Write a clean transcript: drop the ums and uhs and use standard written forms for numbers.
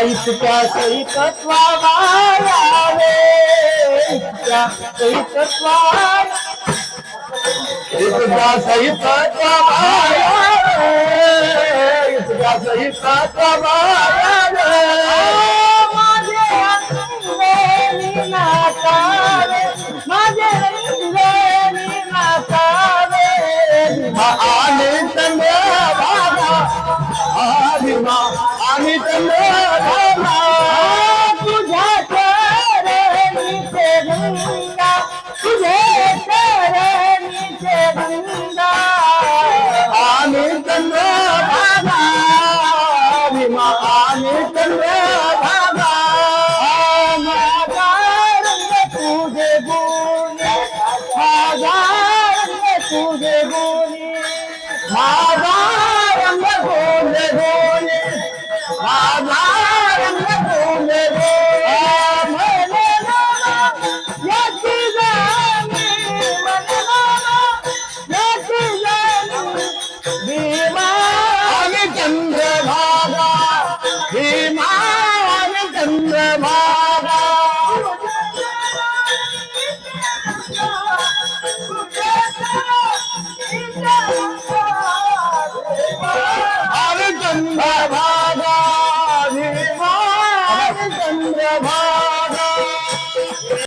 इतक्या सैतत्वावे इतक्या सैतत्वावे माझे नाकावे माझे नाकावे आणि चंद्र बाबा आणि चंद्र तुझ्या चरणीचे गंगा तुझे चरणीचे गंगा आणि चंद्र बाबा आणि चंद्र